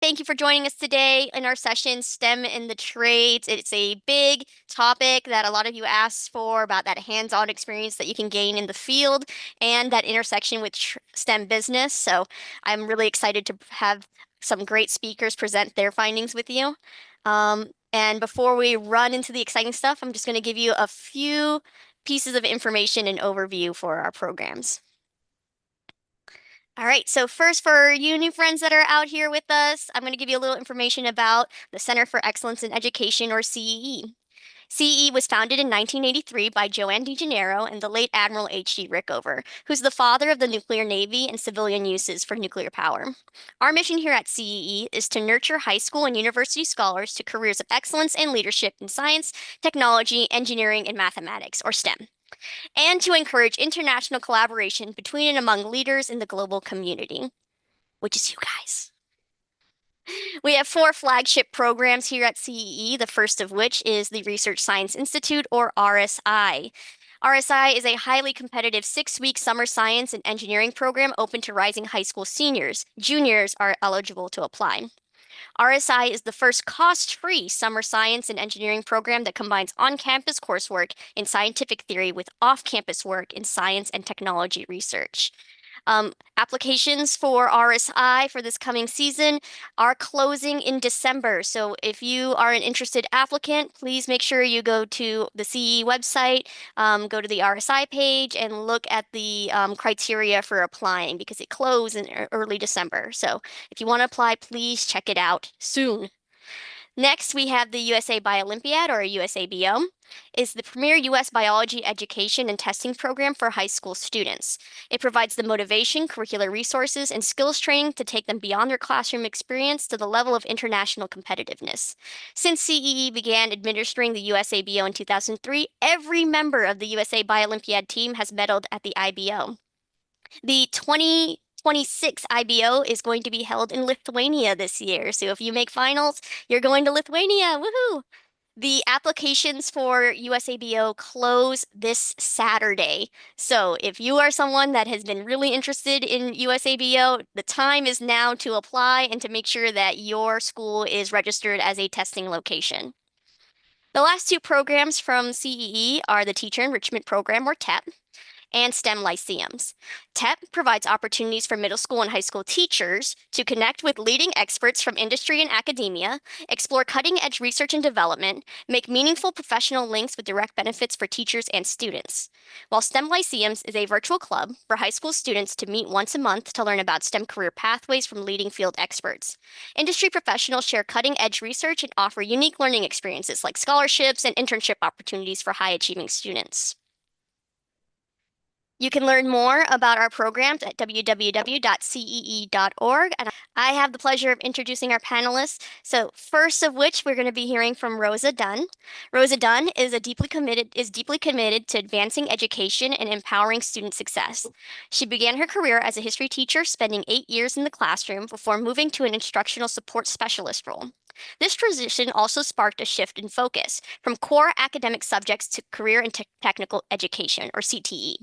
Thank you for joining us today in our session, STEM in the Trades. It's a big topic that a lot of you asked for about that hands-on experience that you can gain in the field and that intersection with STEM business. So I'm really excited to have some great speakers present their findings with you. And before we run into the exciting stuff, I'm just going to give you a few pieces of information and overview for our programs. All right, so first for you new friends that are out here with us, I'm going to give you a little information about the Center for Excellence in Education, or CEE. CEE was founded in 1983 by Joanne DeGennaro and the late Admiral H.G. Rickover, who's the father of the nuclear navy and civilian uses for nuclear power. Our mission here at CEE is to nurture high school and university scholars to careers of excellence and leadership in science, technology, engineering, and mathematics, or STEM, and to encourage international collaboration between and among leaders in the global community, which is you guys. We have 4 flagship programs here at CEE, the first of which is the Research Science Institute, or RSI. RSI is a highly competitive 6-week summer science and engineering program open to rising high school seniors. Juniors are eligible to apply. RSI is the first cost-free summer science and engineering program that combines on-campus coursework in scientific theory with off-campus work in science and technology research. Applications for RSI for this coming season are closing in December. So if you are an interested applicant, please make sure you go to the CE website, go to the RSI page, and look at the criteria for applying because it closed in early December. So if you want to apply, please check it out soon. Next, we have the USA Biolympiad, or USABO, is the premier U.S. biology education and testing program for high school students. It provides the motivation, curricular resources, and skills training to take them beyond their classroom experience to the level of international competitiveness. Since CEE began administering the USABO in 2003, every member of the USA Biolympiad team has medaled at the IBO. The 2026 IBO is going to be held in Lithuania this year. So if you make finals, you're going to Lithuania. Woohoo! The applications for USABO close this Saturday. So if you are someone that has been really interested in USABO, the time is now to apply and to make sure that your school is registered as a testing location. The last 2 programs from CEE are the Teacher Enrichment Program, or TEP, and STEM Lyceums. TEP provides opportunities for middle school and high school teachers to connect with leading experts from industry and academia, explore cutting-edge research and development, make meaningful professional links with direct benefits for teachers and students. While STEM Lyceums is a virtual club for high school students to meet once a month to learn about STEM career pathways from leading field experts. Industry professionals share cutting-edge research and offer unique learning experiences like scholarships and internship opportunities for high-achieving students. You can learn more about our programs at www.cee.org. And I have the pleasure of introducing our panelists. So first of which, we're going to be hearing from Rosa Dunn. Rosa Dunn is deeply committed to advancing education and empowering student success. She began her career as a history teacher, spending 8 years in the classroom before moving to an instructional support specialist role. This transition also sparked a shift in focus from core academic subjects to career and technical education, or CTE.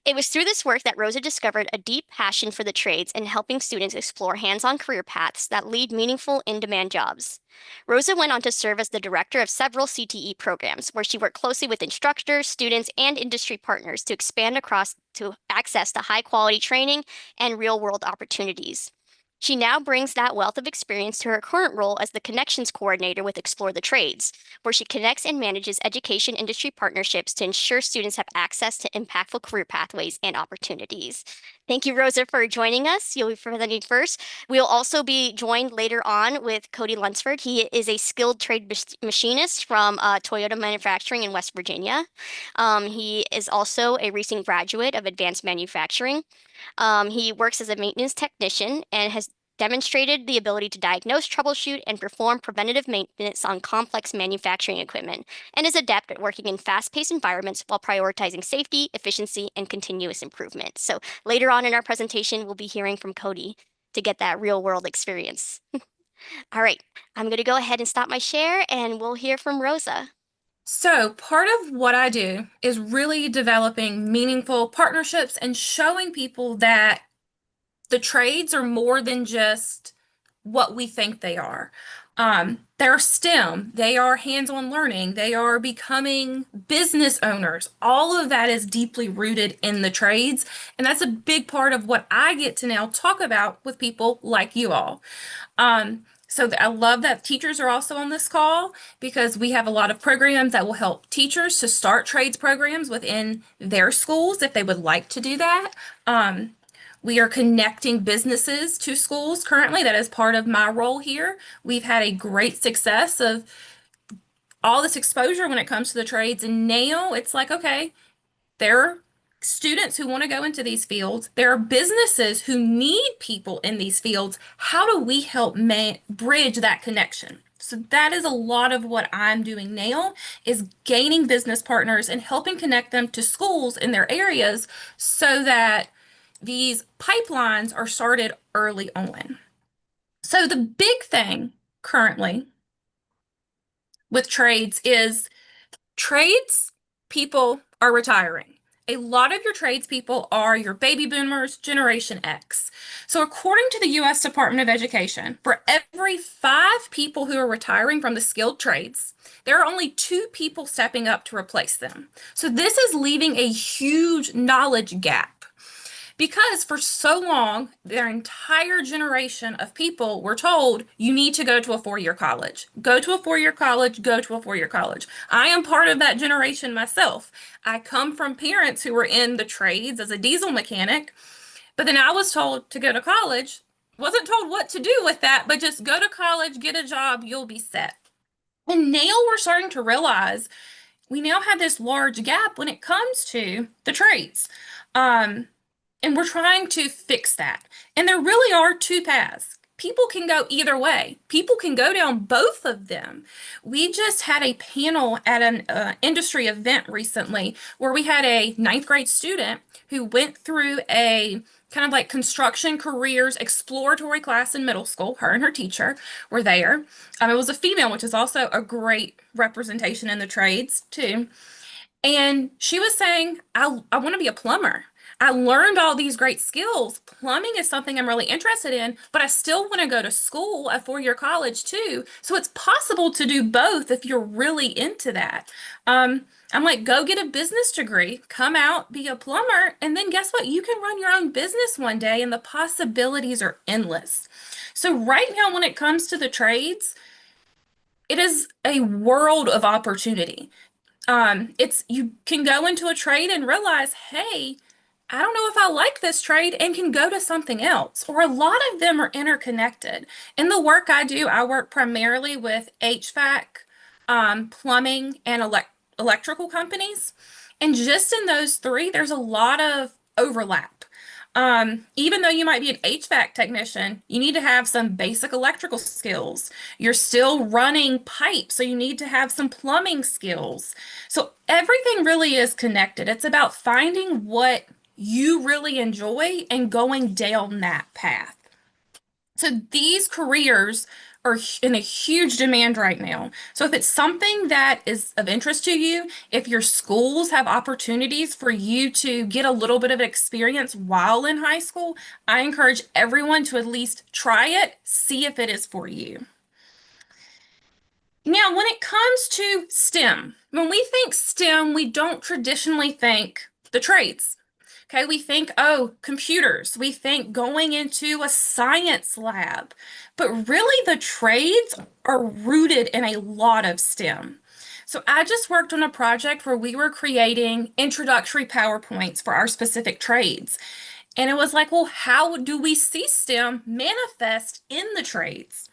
It was through this work that Rosa discovered a deep passion for the trades and helping students explore hands-on career paths that lead meaningful in-demand jobs. Rosa went on to serve as the director of several CTE programs, where she worked closely with instructors, students, and industry partners to expand across to access to high-quality training and real-world opportunities. She now brings that wealth of experience to her current role as the Connections Coordinator with Explore the Trades, where she connects and manages education industry partnerships to ensure students have access to impactful career pathways and opportunities. Thank you, Rosa, for joining us. You'll be presenting first. We'll also be joined later on with Cody Lunsford. He is a skilled trade machinist from Toyota Manufacturing in West Virginia. He is also a recent graduate of advanced manufacturing. He works as a maintenance technician and has demonstrated the ability to diagnose, troubleshoot, and perform preventative maintenance on complex manufacturing equipment, and is adept at working in fast-paced environments while prioritizing safety, efficiency, and continuous improvement. So later on in our presentation, we'll be hearing from Cody to get that real-world experience. All right, I'm going to go ahead and stop my share, and we'll hear from Rosa. So, part of what I do is really developing meaningful partnerships and showing people that the trades are more than just what we think they are. They're STEM, they are hands-on learning, they are becoming business owners. All of that is deeply rooted in the trades, and that's a big part of what I get to now talk about with people like you all. I love that teachers are also on this call because we have a lot of programs that will help teachers to start trades programs within their schools if they would like to do that. Um, we are connecting businesses to schools currently. That is part of my role here. We've had a great success of all this exposure when it comes to the trades. And now it's like, okay, there are students who want to go into these fields. There are businesses who need people in these fields. How do we help bridge that connection? So that is a lot of what I'm doing now is gaining business partners and helping connect them to schools in their areas so that these pipelines are started early on. So the big thing currently with trades is trades people are retiring. A lot of your tradespeople are your baby boomers, Generation X. So, according to the US Department of Education, for every 5 people who are retiring from the skilled trades, there are only 2 people stepping up to replace them. So, this is leaving a huge knowledge gap. Because for so long, their entire generation of people were told, you need to go to a 4 year college. Go to a 4 year college, go to a 4 year college. I am part of that generation myself. I come from parents who were in the trades as a diesel mechanic, but then I was told to go to college. Wasn't told what to do with that, but just go to college, get a job, you'll be set. And now we're starting to realize we now have this large gap when it comes to the trades. Um, and we're trying to fix that. And there really are 2 paths. People can go either way. People can go down both of them. We just had a panel at an industry event recently where we had a ninth grade student who went through a kind of like construction careers exploratory class in middle school. Her and her teacher were there. It was a female, which is also a great representation in the trades, too. And she was saying, I want to be a plumber. I learned all these great skills. Plumbing is something I'm really interested in, but I still want to go to school, a 4 year college too. So it's possible to do both if you're really into that. I'm like, go get a business degree, come out, be a plumber, and then guess what? You can run your own business one day, and the possibilities are endless. So, right now, when it comes to the trades, it is a world of opportunity. It's you can go into a trade and realize, hey, I don't know if I like this trade and can go to something else. Or a lot of them are interconnected. In the work I do, I work primarily with HVAC, plumbing, and electrical companies. And just in those 3, there's a lot of overlap. Even though you might be an HVAC technician, you need to have some basic electrical skills. You're still running pipes, so you need to have some plumbing skills. So everything really is connected. It's about finding what you really enjoy and going down that path. So these careers are in a huge demand right now. So if it's something that is of interest to you, if your schools have opportunities for you to get a little bit of experience while in high school, I encourage everyone to at least try it, see if it is for you. Now, when it comes to STEM, when we think STEM, we don't traditionally think the trades. Okay, we think, oh, computers. We think going into a science lab. But really, the trades are rooted in a lot of STEM. So I just worked on a project where we were creating introductory PowerPoints for our specific trades. And it was like, well, how do we see STEM manifest in the trades?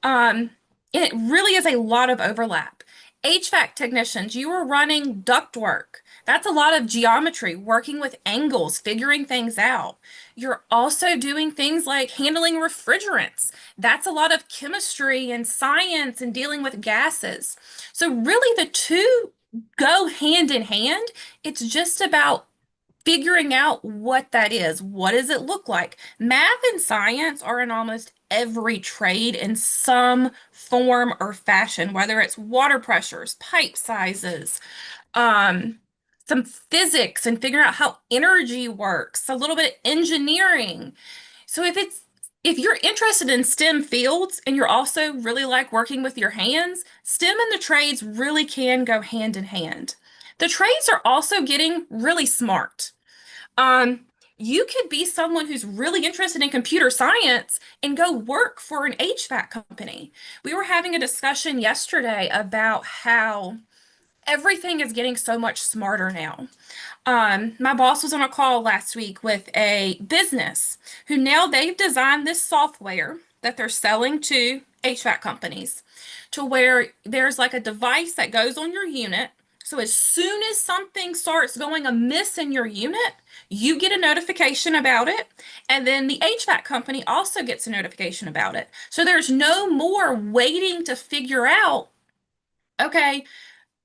And it really is a lot of overlap. HVAC technicians, you are running ductwork. That's a lot of geometry, working with angles, figuring things out. You're also doing things like handling refrigerants. That's a lot of chemistry and science and dealing with gases. So, really, the 2 go hand in hand. It's just about figuring out what that is. What does it look like? Math and science are in almost every trade in some form or fashion, whether it's water pressures, pipe sizes, um, some physics and figuring out how energy works, a little bit of engineering. So if it's If you're interested in STEM fields and you're also really like working with your hands, STEM and the trades really can go hand in hand. The trades are also getting really smart. Um, you could be someone who's really interested in computer science and go work for an HVAC company. We were having a discussion yesterday about how everything is getting so much smarter now. My boss was on a call last week with a business who now they've designed this software that they're selling to HVAC companies to where there's like a device that goes on your unit. So as soon as something starts going amiss in your unit, you get a notification about it, and then the HVAC company also gets a notification about it. So there's no more waiting to figure out, okay,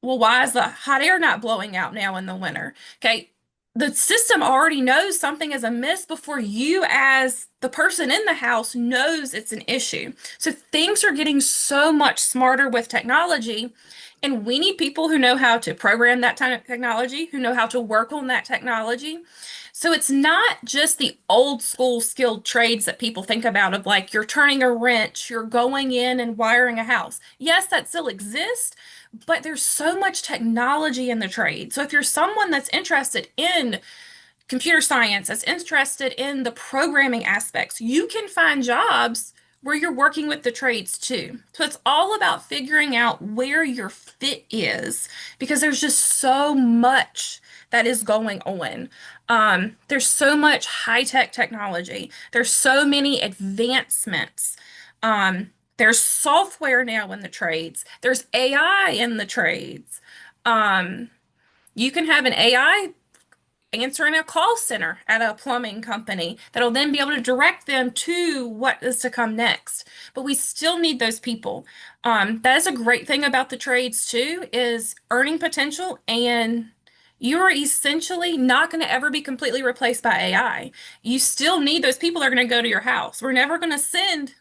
well, why is the hot air not blowing out now in the winter? Okay, the system already knows something is amiss before you, as the person in the house, knows it's an issue. So things are getting so much smarter with technology, and we need people who know how to program that kind of technology, who know how to work on that technology. So it's not just the old school skilled trades that people think about of like you're turning a wrench, you're going in and wiring a house. Yes, that still exists, but there's so much technology in the trade. So if you're someone that's interested in computer science, that's interested in the programming aspects, you can find jobs where you're working with the trades too. So it's all about figuring out where your fit is because there's just so much that is going on. There's so much high-tech technology. There's so many advancements. There's software now in the trades. There's AI in the trades. Um, you can have an AI answering a call center at a plumbing company that'll then be able to direct them to what is to come next. But we still need those people. That is a great thing about the trades too, is earning potential, and you are essentially not going to ever be completely replaced by AI. You still need those people that are going to go to your house. We're never going to send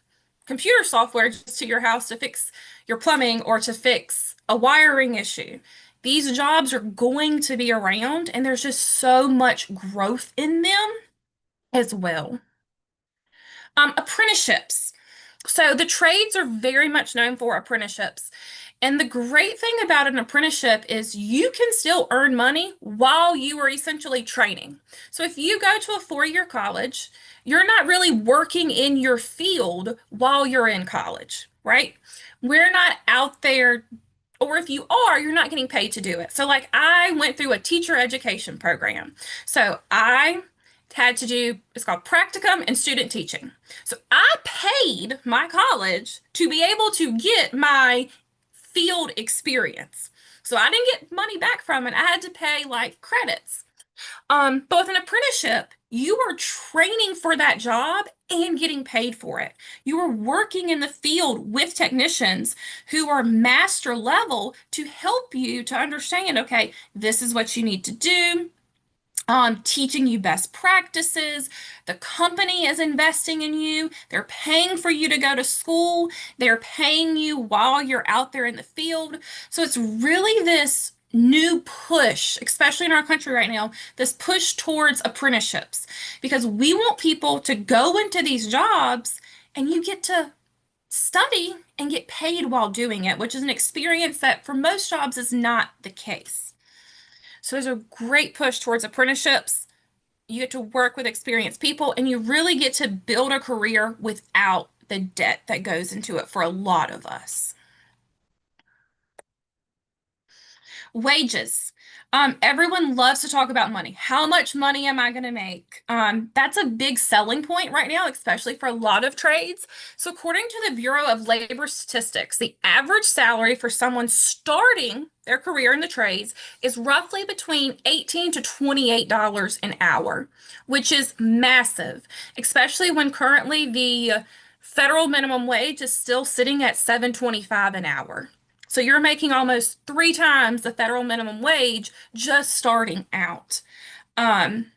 computer software just to your house to fix your plumbing or to fix a wiring issue. These jobs are going to be around, and there's just so much growth in them as well. Apprenticeships. So the trades are very much known for apprenticeships. And the great thing about an apprenticeship is you can still earn money while you are essentially training. So if you go to a 4-year college, you're not really working in your field while you're in college, right? We're not out there, or if you are, you're not getting paid to do it. So, like, I went through a teacher education program. So, I had to do, it's called practicum and student teaching. So, I paid my college to be able to get my field experience. So, I didn't get money back from it. I had to pay like credits. But with an apprenticeship, you are training for that job and getting paid for it. You are working in the field with technicians who are master level to help you to understand, okay, this is what you need to do. Teaching you best practices. The company is investing in you. They're paying for you to go to school. They're paying you while you're out there in the field. So it's really this new push, especially in our country right now, this push towards apprenticeships because we want people to go into these jobs and you get to study and get paid while doing it, which is an experience that for most jobs is not the case. So there's a great push towards apprenticeships. You get to work with experienced people and you really get to build a career without the debt that goes into it for a lot of us. Wages. Everyone loves to talk about money. How much money am I going to make? That's a big selling point right now, especially for a lot of trades. So, according to the Bureau of Labor Statistics, the average salary for someone starting their career in the trades is roughly between $18 to $28 an hour, which is massive, especially when currently the federal minimum wage is still sitting at $7.25 an hour. So you're making almost 3 times the federal minimum wage just starting out. Um,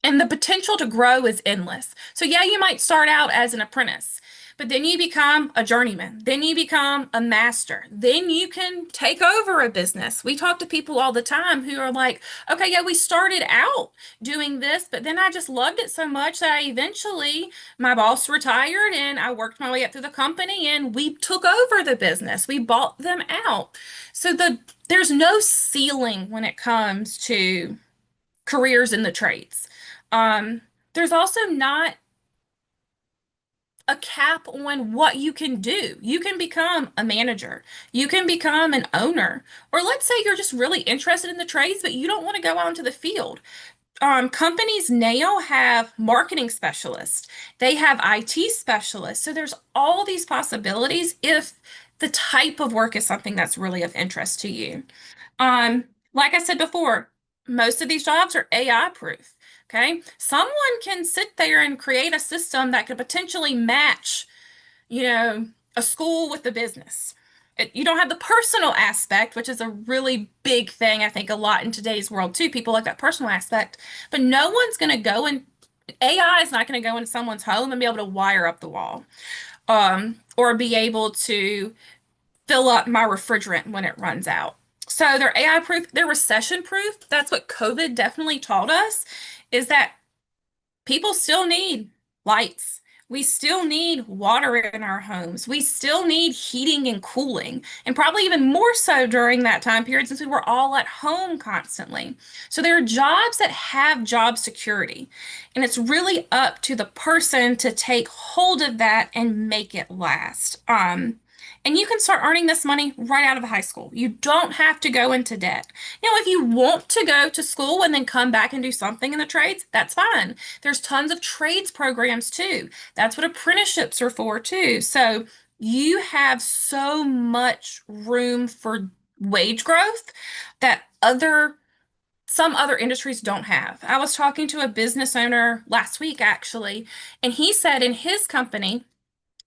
and the potential to grow is endless. So yeah, you might start out as an apprentice, But then you become a journeyman. Then you become a master. Then you can take over a business. We talk to people all the time who are like, okay, yeah, we started out doing this, but then I just loved it so much that I eventually, my boss retired and I worked my way up through the company and we took over the business. We bought them out. So there's no ceiling when it comes to careers in the trades. Um, there's also not a cap on what you can do. You can become a manager. You can become an owner. Or let's say you're just really interested in the trades, but you don't want to go out into the field. Companies now have marketing specialists. They have IT specialists. So there's all these possibilities if the type of work is something that's really of interest to you. Like I said before, most of these jobs are AI proof. Okay. Someone can sit there and create a system that could potentially match, you know, a school with a business. You don't have the personal aspect, which is a really big thing, I think, a lot in today's world, too. People like that personal aspect, but no one's going to go and AI is not going to go into someone's home and be able to wire up the wall, or be able to fill up my refrigerant when it runs out. So they're AI proof, they're recession proof. That's what COVID definitely taught us is that people still need lights. We still need water in our homes. We still need heating and cooling, and probably even more so during that time period since we were all at home constantly. So there are jobs that have job security, and it's really up to the person to take hold of that and make it last. And you can start earning this money right out of high school. You don't have to go into debt. Now, if you want to go to school and then come back and do something in the trades, that's fine. There's tons of trades programs too. That's what apprenticeships are for too. So you have so much room for wage growth that some other industries don't have. I was talking to a business owner last week actually, and he said in his company,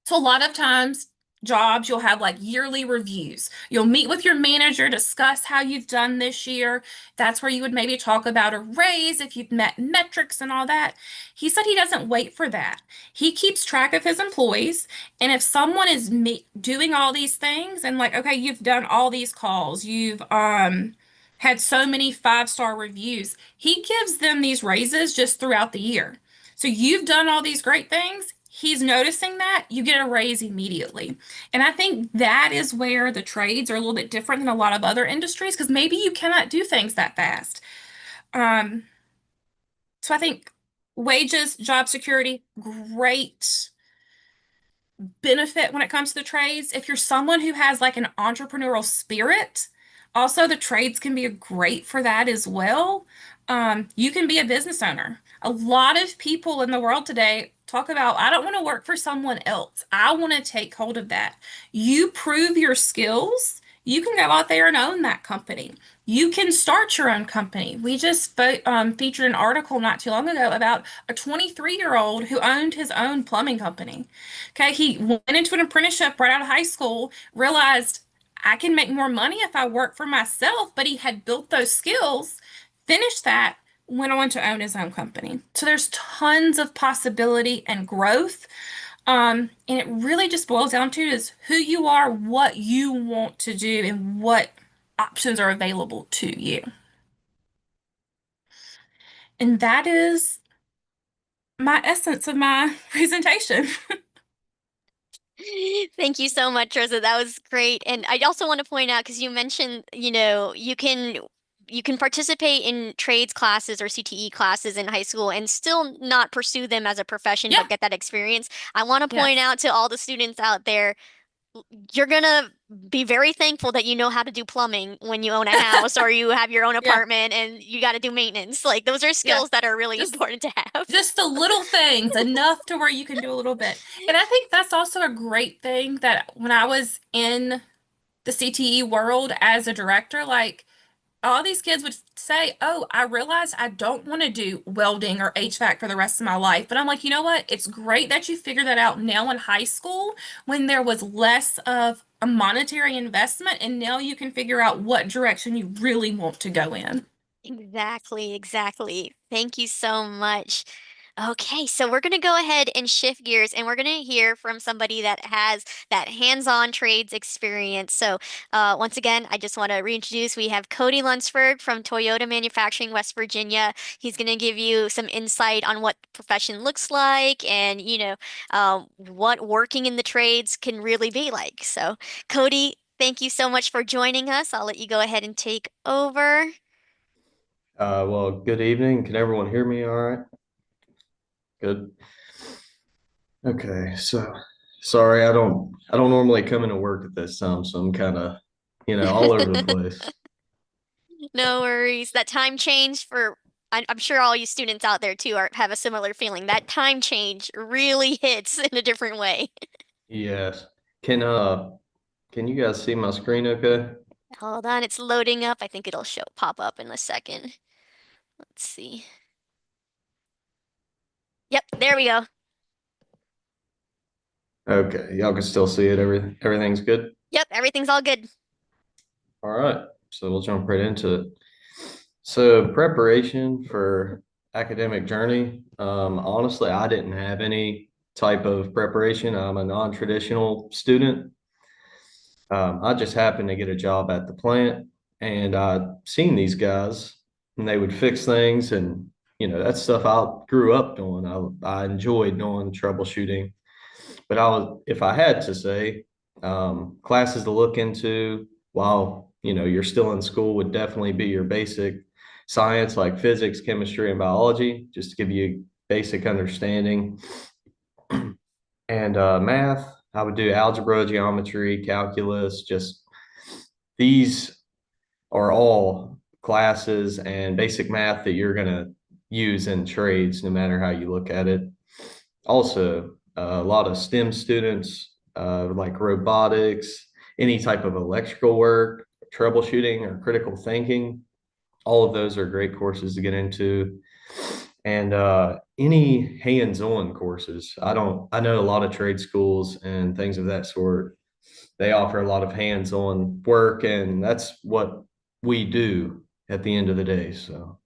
so a lot of times, jobs, you'll have like yearly reviews. You'll meet with your manager, discuss how you've done this year. That's where you would maybe talk about a raise if you've met metrics and all that. He said he doesn't wait for that. He keeps track of his employees. And if someone is doing all these things and like, okay, you've done all these calls, you've had so many five-star reviews, he gives them these raises just throughout the year. So you've done all these great things. He's noticing that you get a raise immediately. And I think that is where the trades are a little bit different than a lot of other industries because maybe you cannot do things that fast. Um, so I think wages, job security, great benefit when it comes to the trades. If you're someone who has like an entrepreneurial spirit, also the trades can be great for that as well. You can be a business owner. A lot of people in the world today talk about, I don't want to work for someone else. I want to take hold of that. You prove your skills. You can go out there and own that company. You can start your own company. We just featured an article not too long ago about a 23-year-old who owned his own plumbing company. Okay, he went into an apprenticeship right out of high school, realized I can make more money if I work for myself, but he had built those skills, finished that, went on to own his own company. So there's tons of possibility and growth. And it really just boils down to is who you are, what you want to do, and what options are available to you. And that is my essence of my presentation. Thank you so much, Rosa. That was great. And I also want to point out, because you mentioned, you can participate in trades classes or CTE classes in high school and still not pursue them as a profession, Yeah, but get that experience. I want to point yes, out to all the students out there, you're gonna be very thankful that you know how to do plumbing when you own a house or you have your own yeah, apartment and you got to do maintenance. Like those are yeah. skills that are really Just important to have. just the little things enough to where you can do a little bit. And I think that's also a great thing that when I was in the CTE world as a director, like all these kids would say, "Oh, I realized I don't want to do welding or HVAC for the rest of my life." But I'm like, you know what? It's great that you figured that out now in high school when there was less of a monetary investment, and now you can figure out what direction you really want to go in. Exactly, exactly. Thank you so much. Okay, so we're going to go ahead and shift gears and we're going to hear from somebody that has that hands-on trades experience. So, once again, I just want to reintroduce we have Cody Lunsford from Toyota Manufacturing, West Virginia. He's going to give you some insight on what profession looks like and, what working in the trades can really be like. So, Cody, thank you so much for joining us. I'll let you go ahead and take over. Well, good evening. Can everyone hear me all right? Good. Okay, so sorry, I don't normally come into work at this time, so I'm kind of, all over the place. No worries. That time change for, I'm sure all you students out there too have a similar feeling. That time change really hits in a different way. Yes. Can you guys see my screen okay? Hold on, it's loading up. I think it'll pop up in a second. Let's see. Yep, there we go. Okay, y'all can still see it. Everything's good. Yep, everything's all good. All right. So we'll jump right into it. So preparation for academic journey. Honestly, I didn't have any type of preparation. I'm a non-traditional student. I just happened to get a job at the plant and I'd seen these guys and they would fix things and that's stuff I grew up doing. I enjoyed doing troubleshooting. But if I had to say, classes to look into while you're still in school would definitely be your basic science like physics, chemistry, and biology, just to give you basic understanding. And math, I would do algebra, geometry, calculus. Just these are all classes and basic math that you're going to use in trades, no matter how you look at it. Also, a lot of STEM students, like robotics, any type of electrical work, troubleshooting, or critical thinking. All of those are great courses to get into. And any hands-on courses. I know a lot of trade schools and things of that sort. They offer a lot of hands-on work, and that's what we do at the end of the day. So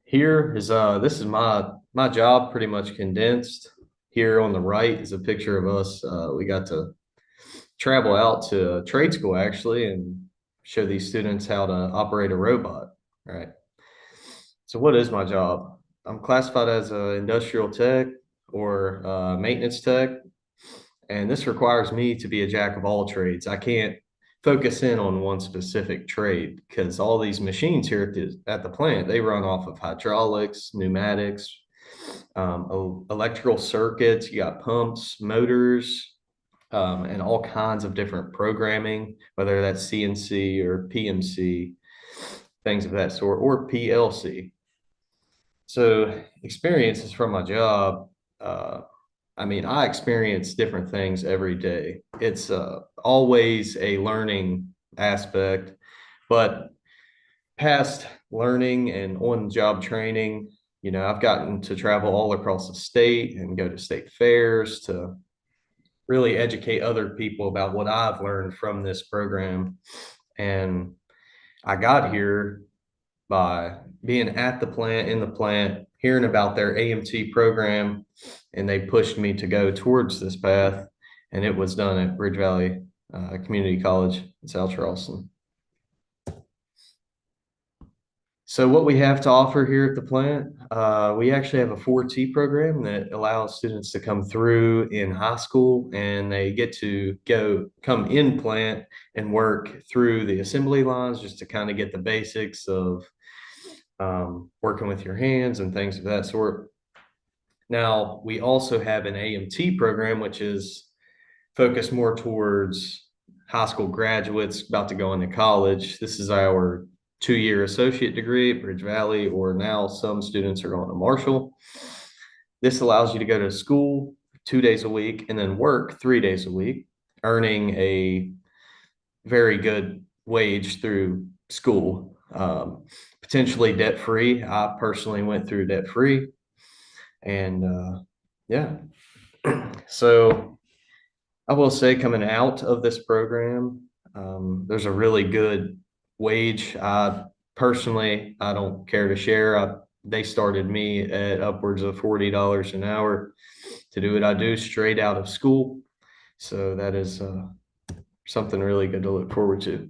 here is this is my job pretty much condensed. Here on the right is a picture of us. We got to travel out to trade school actually and show these students how to operate a robot. Right. So what is my job? I'm classified as an industrial tech or maintenance tech, and this requires me to be a jack of all trades. I can't focus in on one specific trade because all these machines here at the plant, they run off of hydraulics, pneumatics, electrical circuits. You got pumps, motors, and all kinds of different programming, whether that's CNC or PMC, things of that sort, or PLC. So experiences from my job, I mean, I experience different things every day. It's always a learning aspect, but past learning and on-job training, I've gotten to travel all across the state and go to state fairs to really educate other people about what I've learned from this program. And I got here by being at the plant, in the plant, hearing about their AMT program, and they pushed me to go towards this path. And it was done at Bridge Valley Community College in South Charleston. So what we have to offer here at the plant, we actually have a 4T program that allows students to come through in high school and they get to come in plant and work through the assembly lines just to kind of get the basics of working with your hands and things of that sort. Now, we also have an AMT program, which is focused more towards high school graduates about to go into college. This is our 2-year associate degree at Bridge Valley, or now some students are going to Marshall. This allows you to go to school 2 days a week and then work 3 days a week, earning a very good wage through school, potentially debt free. I personally went through debt free, and yeah. So I will say, coming out of this program, there's a really good wage. I don't care to share. I they started me at upwards of $40 an hour to do what I do straight out of school. So that is something really good to look forward to.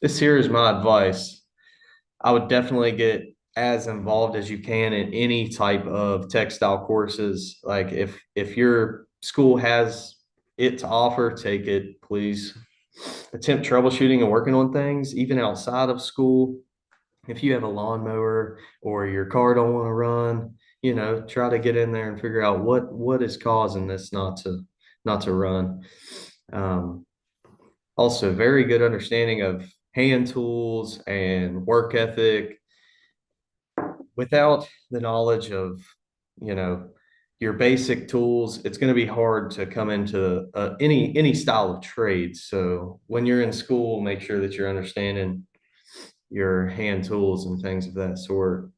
This here is my advice. I would definitely get as involved as you can in any type of textile courses. Like if your school has it to offer, take it, please. Attempt troubleshooting and working on things even outside of school. If you have a lawnmower or your car don't want to run, try to get in there and figure out what is causing this not to run. Um, Also, very good understanding of hand tools and work ethic. Without the knowledge of, you know, your basic tools, it's going to be hard to come into any style of trade. So when you're in school, make sure that you're understanding your hand tools and things of that sort.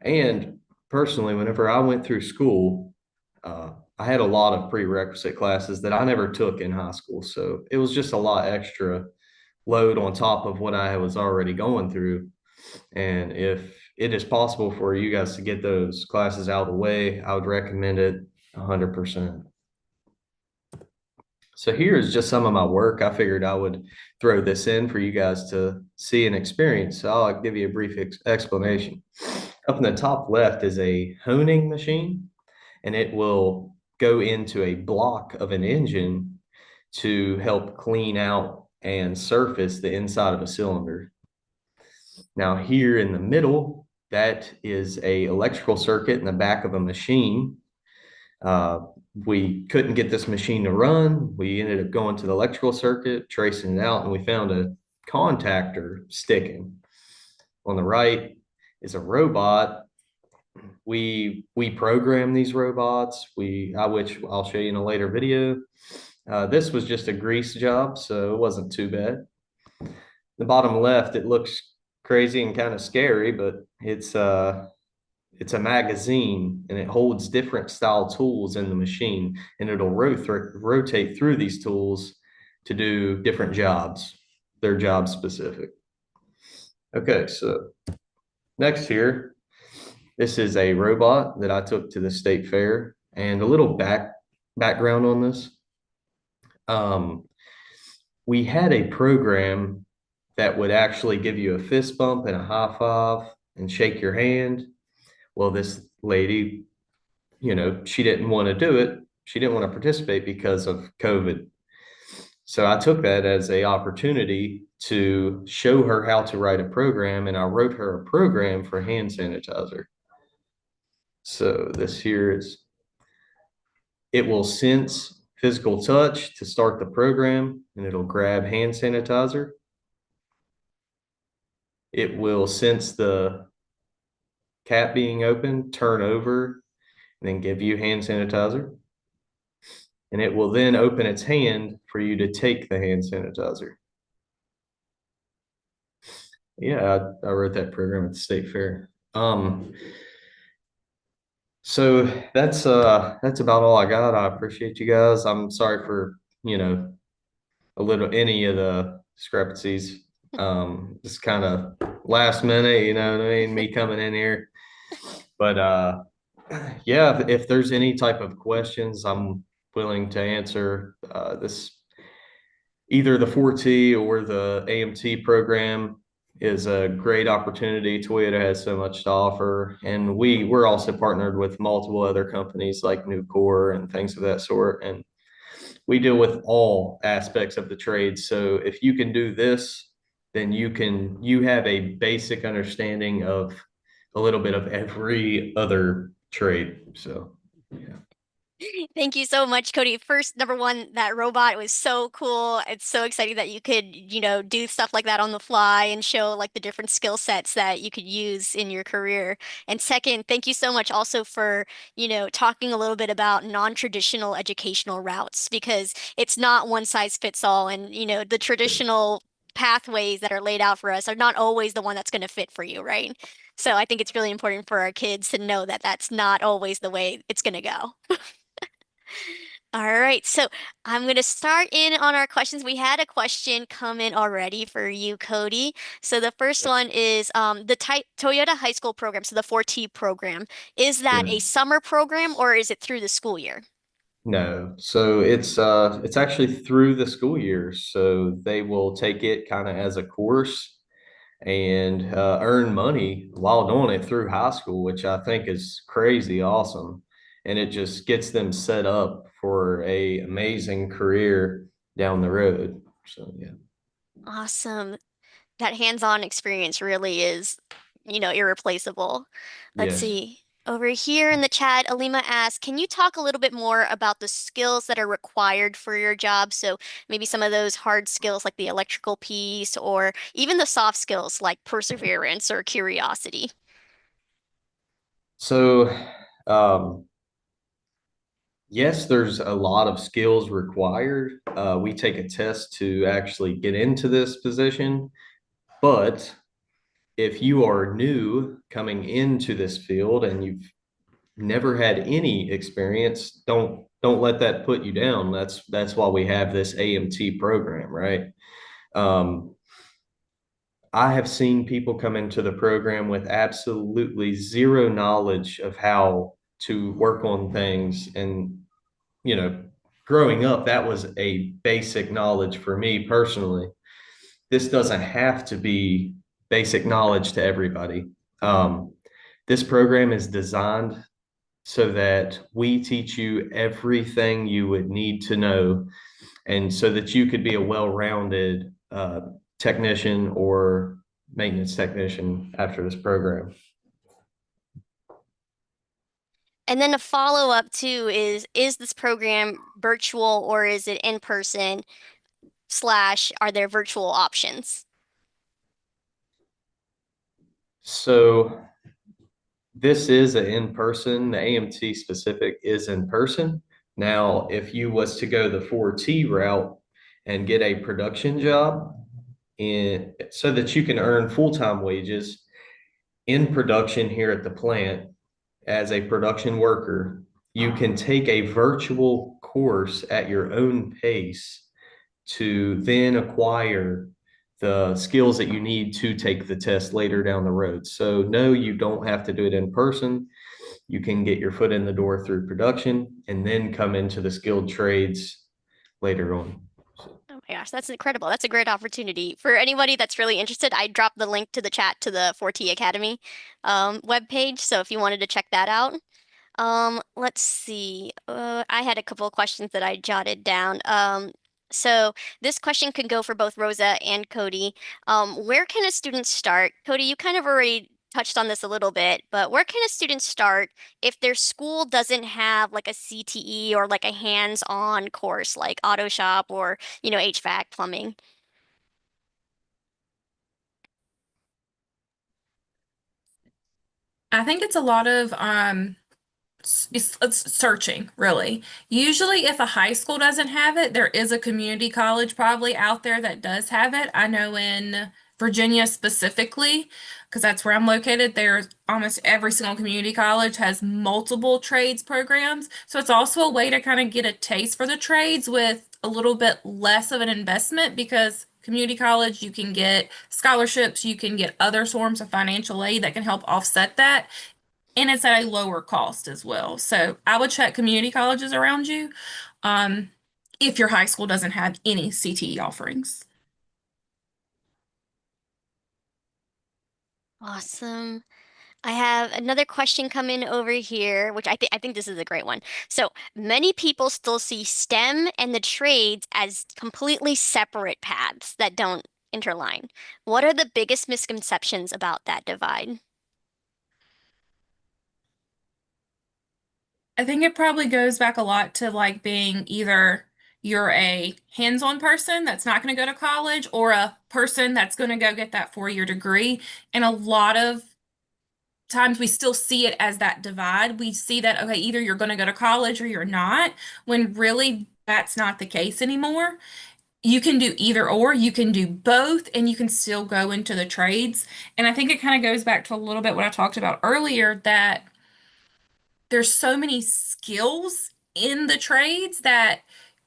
And personally, whenever I went through school, I had a lot of prerequisite classes that I never took in high school. So it was just a lot extra load on top of what I was already going through. And if it is possible for you guys to get those classes out of the way, I would recommend it 100%. So here is just some of my work. I figured I would throw this in for you guys to see and experience. So I'll give you a brief explanation. Up in the top left is a honing machine, and it will go into a block of an engine to help clean out and surface the inside of a cylinder. Now here in the middle, that is a electrical circuit in the back of a machine. Uh, we couldn't get this machine to run. We ended up going to the electrical circuit, tracing it out, and we found a contactor sticking. On the right is a robot. We program these robots. Which I'll show you in a later video. This was just a grease job, so it wasn't too bad. The bottom left, it looks crazy and kind of scary, but it's a magazine, and it holds different style tools in the machine, and it'll rotate through these tools to do different jobs. They're job specific. Okay, so next here, this is a robot that I took to the state fair, and a little background on this. We had a program that would actually give you a fist bump and a high five and shake your hand. Well, this lady, she didn't want to do it. She didn't want to participate because of COVID. So I took that as a opportunity to show her how to write a program, and I wrote her a program for hand sanitizer. So this here is, it will sense physical touch to start the program, and it'll grab hand sanitizer. It will sense the cap being open, turn over, and then give you hand sanitizer. And it will then open its hand for you to take the hand sanitizer. Yeah, I wrote that program at the state fair. So that's about all I got. I appreciate you guys. I'm sorry for, any of the discrepancies. Just kind of last minute, you know what I mean, me coming in here. But yeah, if there's any type of questions, I'm willing to answer. This Either the 4T or the AMT program is a great opportunity. Toyota has so much to offer, and we're also partnered with multiple other companies like Nucor and things of that sort. And we deal with all aspects of the trade. So if you can do this, then you have a basic understanding of a little bit of every other trade. So yeah. Thank you so much, Cody. First, number one, that robot was so cool. It's so exciting that you could, do stuff like that on the fly and show like the different skill sets that you could use in your career. And second, thank you so much also for, talking a little bit about non-traditional educational routes because it's not one size fits all. And, the traditional pathways that are laid out for us are not always the one that's going to fit for you, right? So I think it's really important for our kids to know that that's not always the way it's going to go. All right, so I'm going to start in on our questions. We had a question come in already for you, Cody. So the first one is the Toyota High School program, so the 4T program. Is that a Good. summer program or is it through the school year? No, so it's actually through the school year. So they will take it kind of as a course and earn money while doing it through high school, which I think is crazy awesome. And it just gets them set up for a amazing career down the road. So yeah. Awesome. That hands-on experience really is, irreplaceable. Let's Yes. see. Over here in the chat, Alima asked, can you talk a little bit more about the skills that are required for your job? So maybe some of those hard skills like the electrical piece or even the soft skills like perseverance or curiosity. So um, yes, there's a lot of skills required. We take a test to actually get into this position, but if you are new coming into this field and you've never had any experience, don't let that put you down. That's why we have this AMT program, right? Um, I have seen people come into the program with absolutely zero knowledge of how to work on things. And, you know, growing up, that was a basic knowledge for me personally. This doesn't have to be basic knowledge to everybody. Um, this program is designed so that we teach you everything you would need to know, and so that you could be a well-rounded technician or maintenance technician after this program. And then a follow-up too is this program virtual or is it in person slash are there virtual options? So this is an in-person. The AMT specific is in person. Now, if you was to go the 4T route and get a production job in so that you can earn full-time wages in production here at the plant as a production worker, you can take a virtual course at your own pace to then acquire the skills that you need to take the test later down the road. So no, you don't have to do it in person. You can get your foot in the door through production and then come into the skilled trades later on. Oh my gosh, that's incredible. That's a great opportunity. For anybody that's really interested, I dropped the link to the chat to the 4T Academy webpage. So if you wanted to check that out. Let's see. I had a couple of questions that I jotted down. So this question could go for both Rosa and Cody. Where can a student start? Cody, you kind of already touched on this a little bit, but where can a student start if their school doesn't have like a CTE or like a hands-on course like auto shop or, HVAC, plumbing? I think it's a lot of it's searching, really. Usually, if a high school doesn't have it, there is a community college probably out there that does have it. I know in Virginia specifically, because that's where I'm located, there's almost every single community college has multiple trades programs. So it's also a way to kind of get a taste for the trades with a little bit less of an investment because community college, you can get scholarships, you can get other forms of financial aid that can help offset that and it's at a lower cost as well. So I would check community colleges around you um, if your high school doesn't have any CTE offerings. Awesome. I have another question coming over here, which I think this is a great one. So many people still see STEM and the trades as completely separate paths that don't interline. What are the biggest misconceptions about that divide? I think it probably goes back a lot to like being either you're a hands-on person that's not going to go to college or a person that's going to go get that 4-year degree. And a lot of times we still see it as that divide. We see that, okay, either you're going to go to college or you're not, when really that's not the case anymore. You can do either or, you can do both, and you can still go into the trades. And I think it kind of goes back to a little bit what I talked about earlier that there's so many skills in the trades that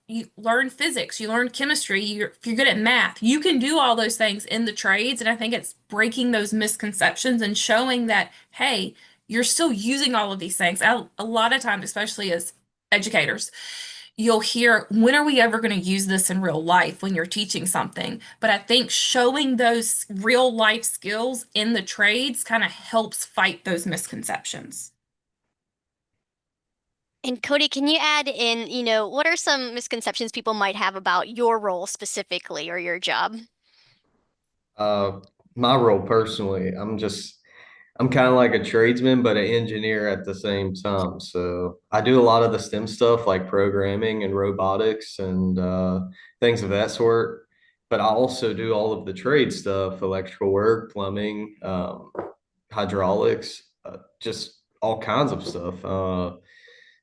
you learn physics, you learn chemistry, if you're good at math, you can do all those things in the trades. And I think it's breaking those misconceptions and showing that, hey, you're still using all of these things. A lot of times, especially as educators, you'll hear, when are we ever going to use this in real life when you're teaching something? But I think showing those real life skills in the trades kind of helps fight those misconceptions. And Cody, can you add in, what are some misconceptions people might have about your role specifically or your job? Uh, my role personally, I'm kind of like a tradesman, but an engineer at the same time. So I do a lot of the STEM stuff like programming and robotics and things of that sort. But I also do all of the trade stuff, electrical work, plumbing, hydraulics, just all kinds of stuff.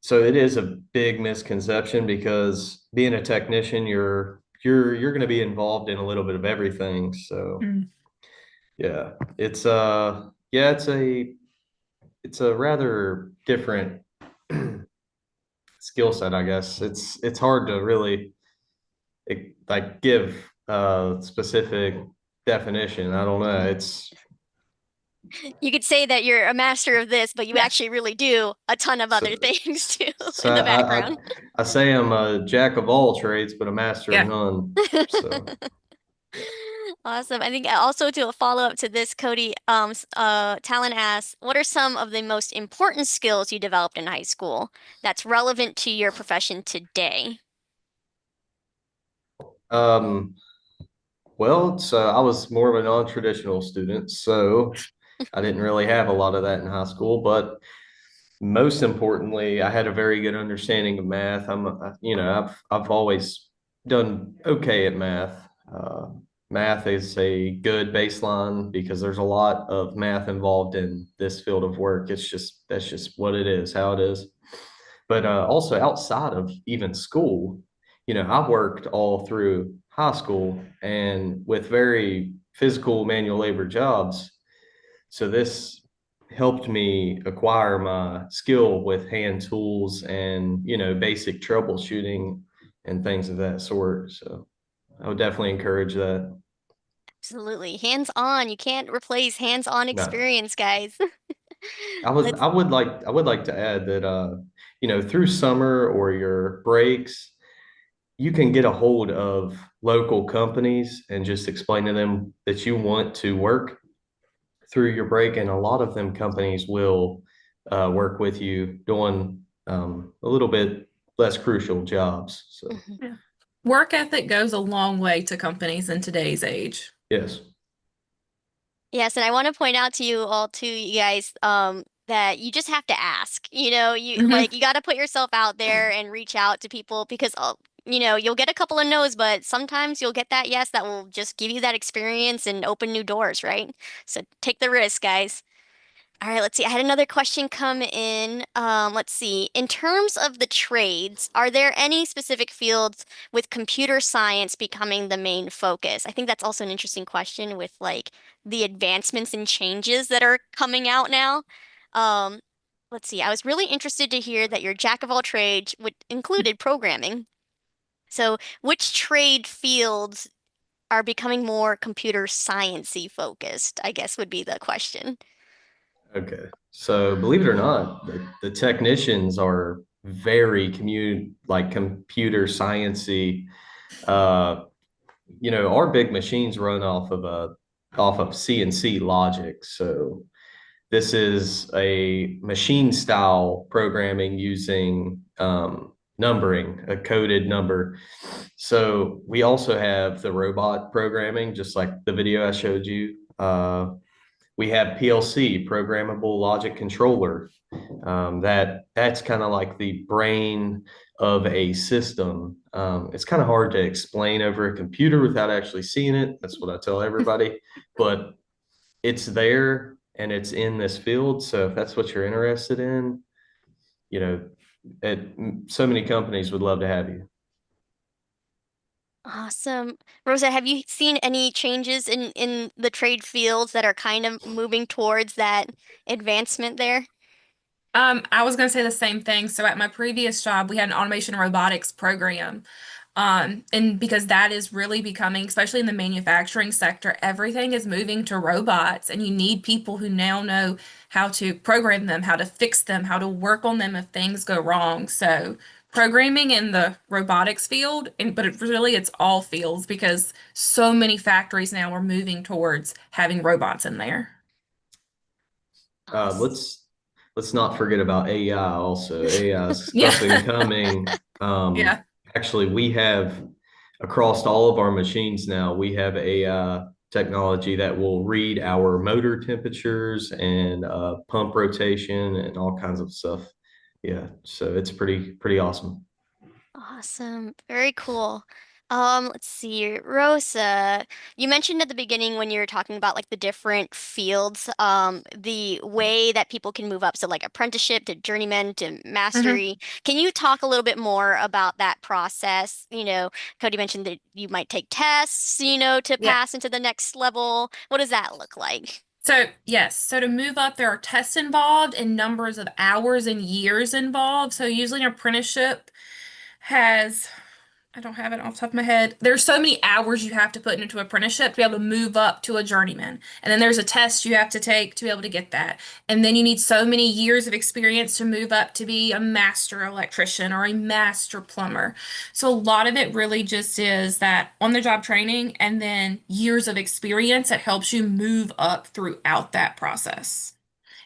So it is a big misconception because being a technician, you're going to be involved in a little bit of everything. So Mm. yeah, yeah, it's a rather different skill set, I guess. It's hard to really like give a specific definition. I don't know. It's You could say that you're a master of this, but you Yeah. actually really do a ton of other so, things too so in the background. I say I'm a jack of all trades, but a master of Yeah. none. So Awesome. I think also to a follow-up to this, Cody, Talon asks, what are some of the most important skills you developed in high school that's relevant to your profession today? um well, so I was more of a non-traditional student, so I didn't really have a lot of that in high school, but most importantly, I had a very good understanding of math. I've always done okay at math. Math is a good baseline because there's a lot of math involved in this field of work. That's just what it is, how it is. But also outside of even school, I worked all through high school and with very physical manual labor jobs. So this helped me acquire my skill with hand tools and, basic troubleshooting and things of that sort. So I would definitely encourage that. Absolutely. Hands-on. You can't replace hands-on No, experience, guys. Let's I would like to add that, through summer or your breaks, you can get a hold of local companies and just explain to them that you want to work through your break, and a lot of them companies will work with you doing a little bit less crucial jobs. So Mhm. Yeah. Work ethic goes a long way to companies in today's age. yes. Yes, and I want to point out to you all too, you guys, that you just have to ask. Hmm. You got to put yourself out there and reach out to people because you'll get a couple of no's, but sometimes you'll get that yes that will just give you that experience and open new doors, right? So take the risk, guys. All right, let's see. I had another question come in. Let's see. In terms of the trades, are there any specific fields with computer science becoming the main focus? I think that's also an interesting question with like the advancements and changes that are coming out now. Um, let's see. I was really interested to hear that your jack of all trades would included programming. So, which trade fields are becoming more computer sciencey focused, I guess would be the question. Okay. So believe it or not, the technicians are very computer sciencey. Uh, our big machines run off of CNC logic. So this is a machine style programming using numbering, a coded number. So we also have the robot programming, just like the video I showed you. We have PLC, programmable logic controller. That's kind of like the brain of a system. It's kind of hard to explain over a computer without actually seeing it. That's what I tell everybody. But it's there and it's in this field. So if that's what you're interested in, you know, it, so many companies would love to have you. Awesome. Rosa, have you seen any changes in the trade fields that are kind of moving towards that advancement there? I was going to say the same thing. So at my previous job, we had an automation and robotics program. And because that is really becoming, especially in the manufacturing sector, everything is moving to robots, and you need people who now know how to program them, how to fix them, how to work on them if things go wrong. So programming in the robotics field, and but it's all fields because so many factories now are moving towards having robots in there. Uh, Awesome. let's let's not forget about AI also. AI is Yeah. up and coming. Yeah. Actually, we have across all of our machines now, we have AI technology that will read our motor temperatures and pump rotation and all kinds of stuff. Yeah, so it's pretty awesome. Awesome. Very cool. Let's see. Rosa, you mentioned at the beginning when you were talking about like the different fields, the way that people can move up. So like apprenticeship to journeyman to Mhm. mastery. Can you talk a little bit more about that process? Cody mentioned that you might take tests, to Yeah. pass into the next level. What does that look like? So, yes, so to move up, there are tests involved and numbers of hours and years involved. So, usually, an apprenticeship has, I don't have it off the top of my head. There's so many hours you have to put into apprenticeship to be able to move up to a journeyman. And then there's a test you have to take to be able to get that. And then you need so many years of experience to move up to be a master electrician or a master plumber. So a lot of it really just is that on the job training and then years of experience that helps you move up throughout that process.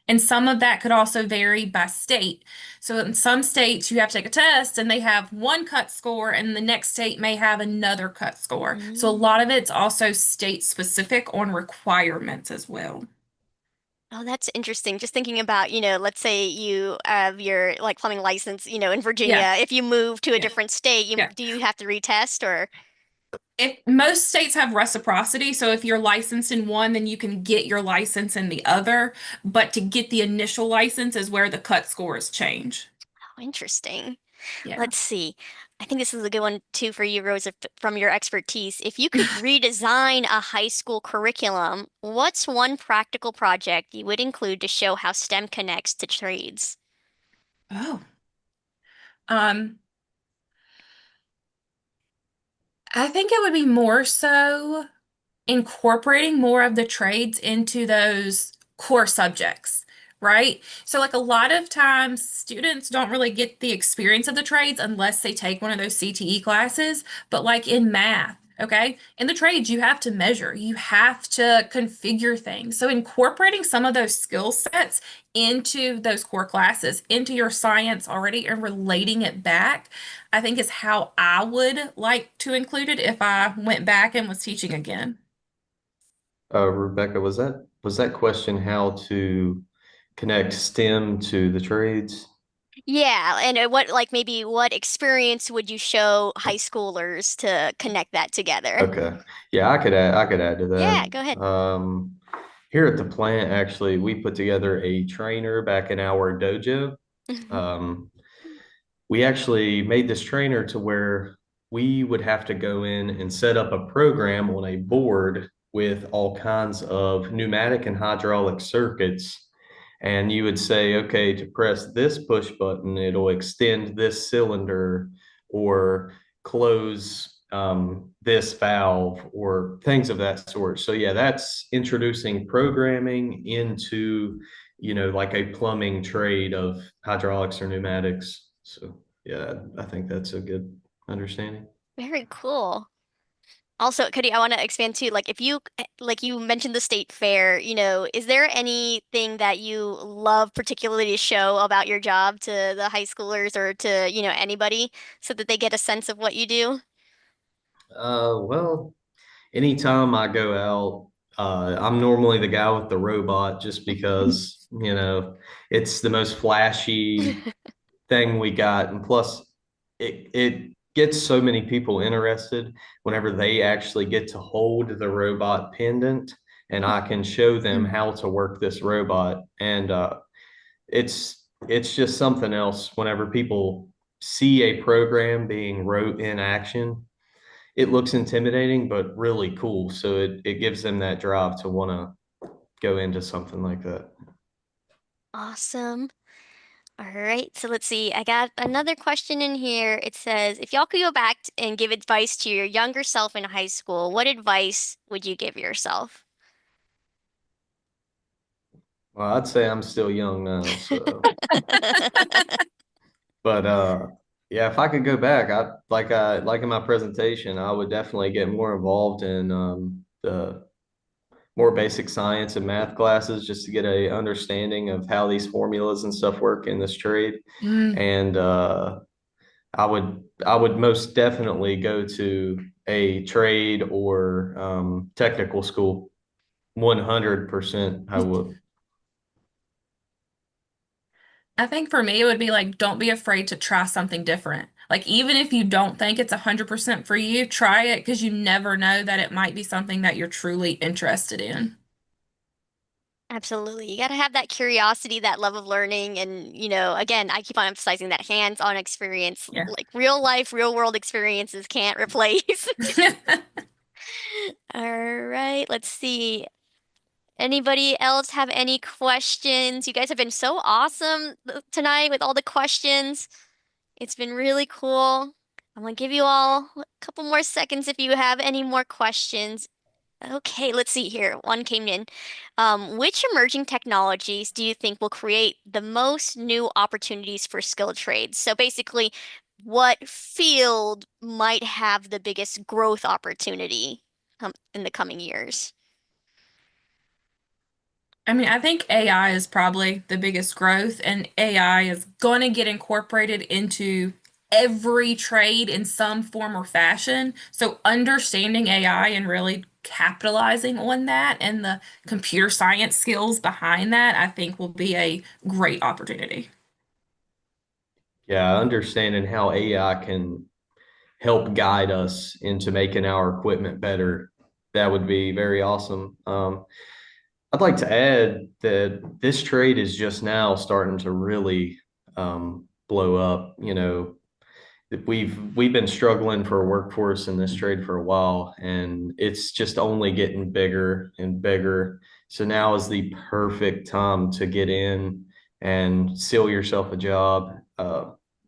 And some of that could also vary by state. So in some states, you have to take a test and they have one cut score, and the next state may have another cut score. So a Mm. lot of it's also state specific on requirements as well. Oh, that's interesting. Just thinking about, let's say you have your like plumbing license, in Yeah, Virginia. If you move to a yeah, different state, yeah. do you have to retest or? If most states have reciprocity, so if you're licensed in one, then you can get your license in the other. But to get the initial license is where the cut scores change. Oh, interesting. Yeah. Let's see. I think this is a good one too for you, Rosa, from your expertise. If you could redesign a high school curriculum, what's one practical project you would include to show how STEM connects to trades? Oh. Um, I think it would be more so incorporating more of the trades into those core subjects, right? So, like a lot of times, students don't really get the experience of the trades unless they take one of those CTE classes. But, like in math, okay, in the trades, you have to measure, you have to configure things. So, incorporating some of those skill sets into those core classes, into your science already, and relating it back, I think is how I would like to include it if I went back and was teaching again. Rebecca, was that question how to connect STEM to the trades? Yeah, and what experience would you show high schoolers to connect that together? Okay. Yeah, I could add to Yeah, that. go ahead. Here at the plant, actually, we put together a trainer back in our dojo. Um, we actually made this trainer to where we would have to go in and set up a program on a board with all kinds of pneumatic and hydraulic circuits. And you would say, okay, to press this push button, it'll extend this cylinder or close this valve or things of that sort. So, yeah, that's introducing programming into, like a plumbing trade of hydraulics or pneumatics. So, yeah, I think that's a good understanding. Very cool. Also, Cody, I want to expand too. Like, if you, like you mentioned the state fair, is there anything that you love particularly to show about your job to the high schoolers or to, anybody so that they get a sense of what you do? Well, anytime I go out, I'm normally the guy with the robot just because, it's the most flashy thing we got. And plus, it gets so many people interested whenever they actually get to hold the robot pendant and I can show them how to work this robot. And it's just something else whenever people see a program being wrote in action. It looks intimidating, but really cool. So it gives them that drive to want to go into something like that. Awesome. All right, so let's see. I got another question in here. It says, if y'all could go back and give advice to your younger self in high school, what advice would you give yourself? Well, I'd say I'm still young now, so but yeah, if I could go back, I like in my presentation, I would definitely get more involved in the more basic science and math classes just to get a understanding of how these formulas and stuff work in this trade. Mm. And I would most definitely go to a trade or technical school. 100% I would. I think for me, it would be like, don't be afraid to try something different. Like, even if you don't think it's 100% for you, try it because you never know that it might be something that you're truly interested in. Absolutely. You got to have that curiosity, that love of learning. And, again, I keep on emphasizing that hands-on experience, Yeah. like real life, real world experiences can't replace. All right, let's see. Anybody else have any questions? You guys have been so awesome tonight with all the questions. It's been really cool. I'm gonna give you all a couple more seconds if you have any more questions. Okay, let's see here. One came in. Which emerging technologies do you think will create the most new opportunities for skilled trades? So basically, what field might have the biggest growth opportunity in the coming years? I mean, I think AI is probably the biggest growth, and AI is going to get incorporated into every trade in some form or fashion. So, understanding AI and really capitalizing on that and the computer science skills behind that, I think will be a great opportunity. Yeah, understanding how AI can help guide us into making our equipment better, that would be very awesome. I'd like to add that this trade is just now starting to really blow up. We've been struggling for a workforce in this trade for a while, and it's just only getting bigger and bigger. So now is the perfect time to get in and seal yourself a job.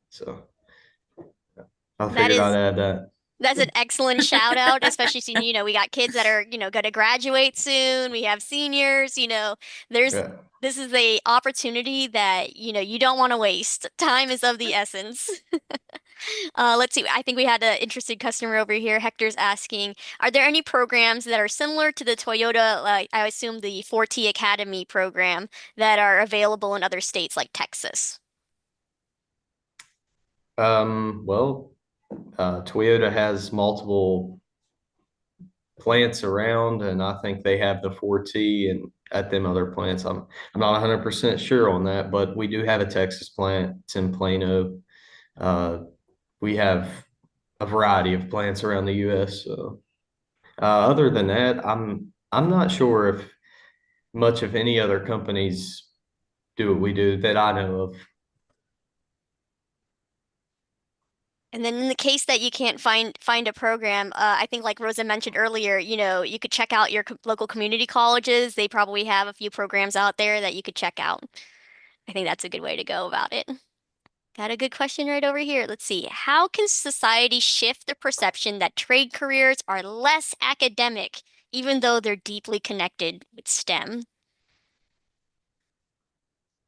So I That figured I'd is add that. That's an excellent shout out, especially since, we got kids that are, going to graduate soon. We have seniors, there's Yeah. this is a opportunity that, you don't want to waste. Time is of the essence. Let's see. I think we had an interested customer over here. Hector's asking, are there any programs that are similar to the Toyota, like I assume the 4T Academy program that are available in other states like Texas? Well, Toyota has multiple plants around, and I think they have the 4T and at them other plants. I'm not 100% sure on that, but we do have a Texas plant. It's in Plano. Uh, we have a variety of plants around the U.S. So, other than that, I'm not sure if much of any other companies do what we do that I know of. And then in the case that you can't find a program, I think like Rosa mentioned earlier, you could check out your local community colleges. They probably have a few programs out there that you could check out. I think that's a good way to go about it. Got a good question right over here. Let's see. How can society shift the perception that trade careers are less academic, even though they're deeply connected with STEM?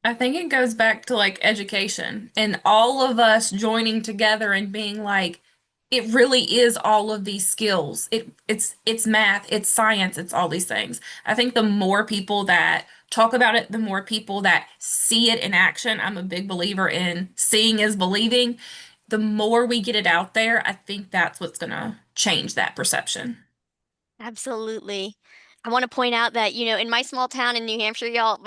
I think it goes back to like education and all of us joining together and being like, it really is all of these skills. It's math, it's science, it's all these things. I think the more people that talk about it, the more people that see it in action. I'm a big believer in seeing is believing. The more we get it out there, I think that's what's gonna change that perception. Absolutely. I want to point out that, in my small town in New Hampshire, y'all,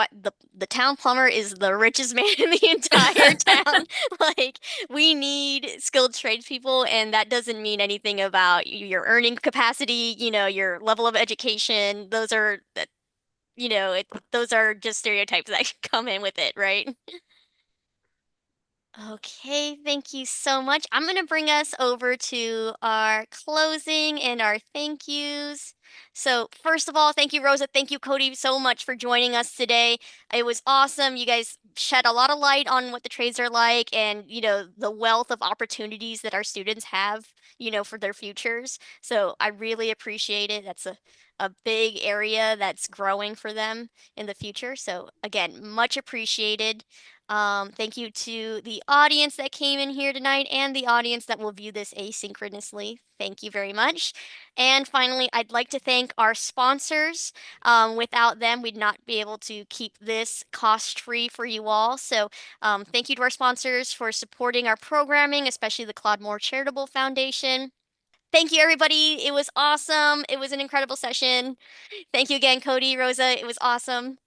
the town plumber is the richest man in the entire town. Like, we need skilled tradespeople, and that doesn't mean anything about your earning capacity, your level of education. Those are just stereotypes that come in with it, right? Okay, thank you so much. I'm going to bring us over to our closing and our thank yous. So, first of all, thank you, Rosa. Thank you, Cody, so much for joining us today. It was awesome. You guys shed a lot of light on what the trades are like and, the wealth of opportunities that our students have, for their futures. So, I really appreciate it. That's a big area that's growing for them in the future. So, again, much appreciated. Thank you to the audience that came in here tonight and the audience that will view this asynchronously. Thank you very much. And finally, I'd like to thank our sponsors. Without them, we'd not be able to keep this cost-free for you all. So thank you to our sponsors for supporting our programming, especially the Claude Moore Charitable Foundation. Thank you, everybody. It was awesome. It was an incredible session. Thank you again, Cody, Rosa. It was awesome.